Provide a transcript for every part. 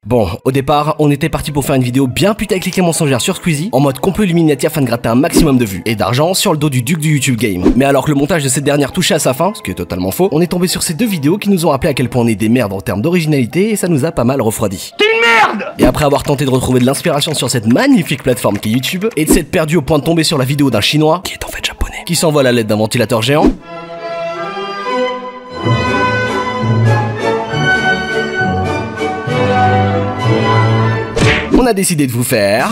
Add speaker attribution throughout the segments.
Speaker 1: Bon, au départ, on était parti pour faire une vidéo bien putaclic et mensongère sur Squeezie, en mode complet Illuminati afin de gratter un maximum de vues et d'argent sur le dos du duc du YouTube Game. Mais alors que le montage de cette dernière touchait à sa fin, ce qui est totalement faux, on est tombé sur ces deux vidéos qui nous ont rappelé à quel point on est des merdes en termes d'originalité et ça nous a pas mal refroidi. T'es une merde! Et après avoir tenté de retrouver de l'inspiration sur cette magnifique plateforme qu'est YouTube, et de s'être perdu au point de tomber sur la vidéo d'un chinois, qui est en fait japonais, qui s'envole à l'aide d'un ventilateur géant, on a décidé de vous faire...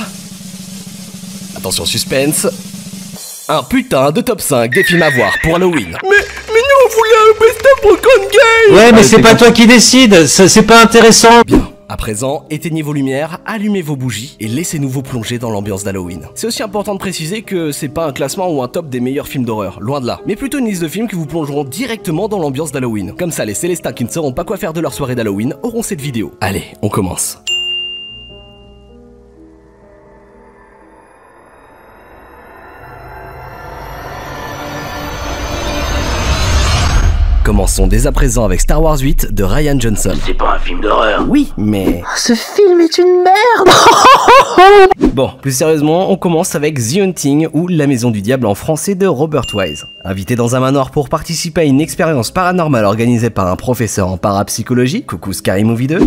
Speaker 1: Attention suspense... un putain de top 5 des films à voir pour Halloween. Mais nous on voulait un best-of pour Con Game.
Speaker 2: Ouais mais c'est pas toi qui décide, c'est pas intéressant.
Speaker 1: Bien. À présent, éteignez vos lumières, allumez vos bougies et laissez-nous vous plonger dans l'ambiance d'Halloween. C'est aussi important de préciser que c'est pas un classement ou un top des meilleurs films d'horreur, loin de là, mais plutôt une liste de films qui vous plongeront directement dans l'ambiance d'Halloween. Comme ça, les Célestins qui ne sauront pas quoi faire de leur soirée d'Halloween auront cette vidéo. Allez, on commence. Commençons dès à présent avec Star Wars 8 de Rian Johnson.
Speaker 3: C'est pas un film d'horreur.
Speaker 1: Oui, mais...
Speaker 4: Ce film est une merde.
Speaker 1: Bon, plus sérieusement, on commence avec The Haunting ou La Maison du Diable en français de Robert Wise. Invité dans un manoir pour participer à une expérience paranormale organisée par un professeur en parapsychologie, coucou Scary Movie 2,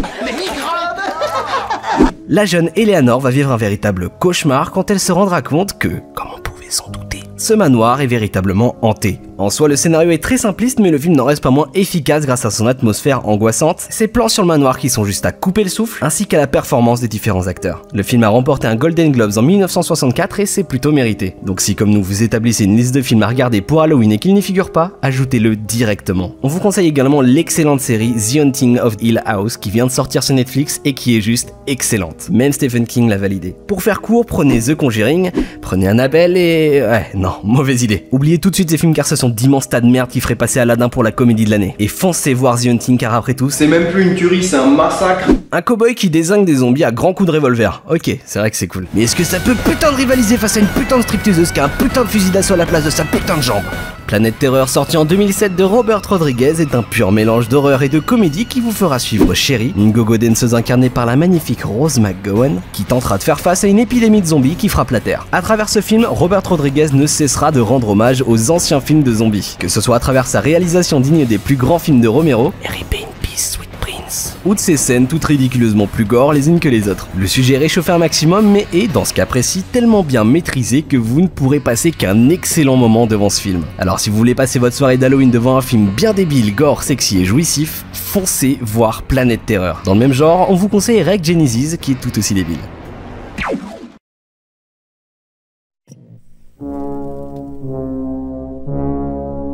Speaker 1: la jeune Eleanor va vivre un véritable cauchemar quand elle se rendra compte que, comme on pouvait s'en douter, ce manoir est véritablement hanté. En soi, le scénario est très simpliste, mais le film n'en reste pas moins efficace grâce à son atmosphère angoissante, ses plans sur le manoir qui sont juste à couper le souffle, ainsi qu'à la performance des différents acteurs. Le film a remporté un Golden Globes en 1964 et c'est plutôt mérité. Donc si comme nous vous établissez une liste de films à regarder pour Halloween et qu'il n'y figure pas, ajoutez-le directement. On vous conseille également l'excellente série The Haunting of Hill House qui vient de sortir sur Netflix et qui est juste excellente. Même Stephen King l'a validé. Pour faire court, prenez The Conjuring, prenez Annabelle et... ouais, non, mauvaise idée. Oubliez tout de suite ces films car ce sont d'immenses tas de merde qui feraient passer Aladdin pour la comédie de l'année. Et foncez voir The Haunting car après tout,
Speaker 5: c'est même plus une tuerie, c'est un massacre.
Speaker 1: Un cowboy qui dézingue des zombies à grands coups de revolver. Ok, c'est vrai que c'est cool. Mais est-ce que ça peut putain de rivaliser face à une putain de stripteaseuse qui a un putain de fusil d'assaut à la place de sa putain de jambe? Planète Terreur, sorti en 2007 de Robert Rodriguez, est un pur mélange d'horreur et de comédie qui vous fera suivre Sherry, une gogo danseuse incarnée par la magnifique Rose McGowan, qui tentera de faire face à une épidémie de zombies qui frappe la Terre. À travers ce film, Robert Rodriguez ne cessera de rendre hommage aux anciens films de zombies, que ce soit à travers sa réalisation digne des plus grands films de Romero, R.I.P. in Peace, Sweet Prince, ou de ses scènes toutes ridiculeusement plus gore les unes que les autres. Le sujet est réchauffé un maximum, mais est, dans ce cas précis, tellement bien maîtrisé que vous ne pourrez passer qu'un excellent moment devant ce film. Alors si vous voulez passer votre soirée d'Halloween devant un film bien débile, gore, sexy et jouissif, foncez voir Planète Terreur. Dans le même genre, on vous conseille Wreck Genesis qui est tout aussi débile.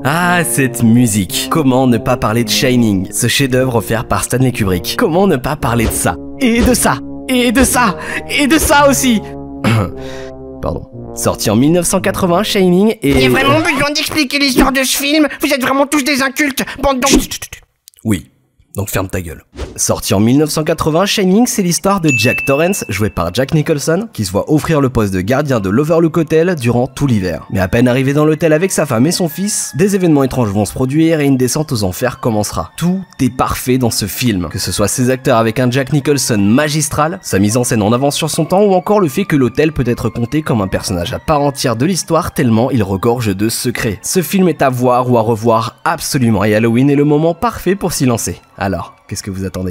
Speaker 1: Ah, cette musique. Comment ne pas parler de Shining, ce chef-d'œuvre offert par Stanley Kubrick. Comment ne pas parler de ça? Et de ça. Et de ça. Et de ça aussi. Pardon. Sorti en 1980, Shining est...
Speaker 6: Il y a vraiment besoin d'expliquer l'histoire de ce film? Vous êtes vraiment tous des incultes, bande de...
Speaker 1: Oui, donc ferme ta gueule. Sorti en 1980, Shining, c'est l'histoire de Jack Torrance, joué par Jack Nicholson, qui se voit offrir le poste de gardien de l'Overlook Hotel durant tout l'hiver. Mais à peine arrivé dans l'hôtel avec sa femme et son fils, des événements étranges vont se produire et une descente aux enfers commencera. Tout est parfait dans ce film, que ce soit ses acteurs avec un Jack Nicholson magistral, sa mise en scène en avance sur son temps ou encore le fait que l'hôtel peut être compté comme un personnage à part entière de l'histoire tellement il regorge de secrets. Ce film est à voir ou à revoir absolument et Halloween est le moment parfait pour s'y lancer. Alors, qu'est-ce que vous attendez?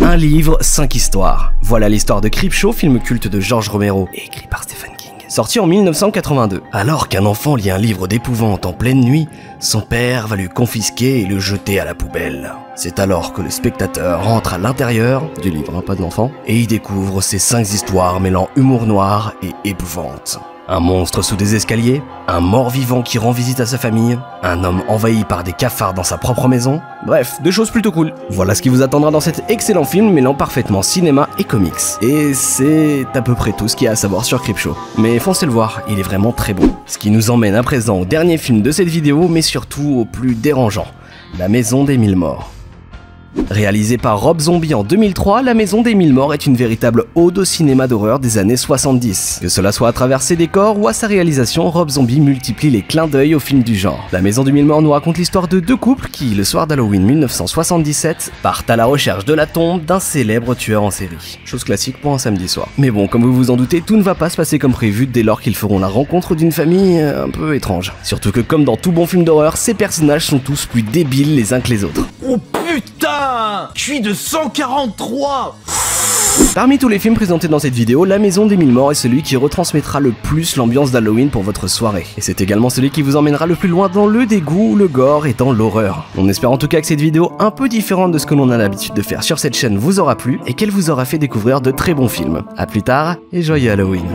Speaker 1: Un livre, 5 histoires. Voilà l'histoire de Creepshow, film culte de George Romero, et écrit par Stephen King. Sorti en 1982. Alors qu'un enfant lit un livre d'épouvante en pleine nuit, son père va lui confisquer et le jeter à la poubelle. C'est alors que le spectateur rentre à l'intérieur du livre, pas de l'enfant, et y découvre ces 5 histoires mêlant humour noir et épouvante. Un monstre sous des escaliers, un mort-vivant qui rend visite à sa famille, un homme envahi par des cafards dans sa propre maison, bref, des choses plutôt cool. Voilà ce qui vous attendra dans cet excellent film mêlant parfaitement cinéma et comics. Et c'est à peu près tout ce qu'il y a à savoir sur Creepshow. Mais foncez le voir, il est vraiment très bon. Ce qui nous emmène à présent au dernier film de cette vidéo, mais surtout au plus dérangeant, La Maison des Mille Morts. Réalisé par Rob Zombie en 2003, La Maison des Mille Morts est une véritable ode au cinéma d'horreur des années 70. Que cela soit à travers ses décors ou à sa réalisation, Rob Zombie multiplie les clins d'œil aux films du genre. La Maison des Mille Morts nous raconte l'histoire de deux couples qui, le soir d'Halloween 1977, partent à la recherche de la tombe d'un célèbre tueur en série. Chose classique pour un samedi soir. Mais bon, comme vous vous en doutez, tout ne va pas se passer comme prévu dès lors qu'ils feront la rencontre d'une famille un peu étrange. Surtout que comme dans tout bon film d'horreur, ces personnages sont tous plus débiles les uns que les autres.
Speaker 3: Oh putain, je suis de 143.
Speaker 1: Parmi tous les films présentés dans cette vidéo, La Maison des Mille Morts est celui qui retransmettra le plus l'ambiance d'Halloween pour votre soirée. Et c'est également celui qui vous emmènera le plus loin dans le dégoût, le gore et dans l'horreur. On espère en tout cas que cette vidéo un peu différente de ce que l'on a l'habitude de faire sur cette chaîne vous aura plu et qu'elle vous aura fait découvrir de très bons films. A plus tard et joyeux Halloween.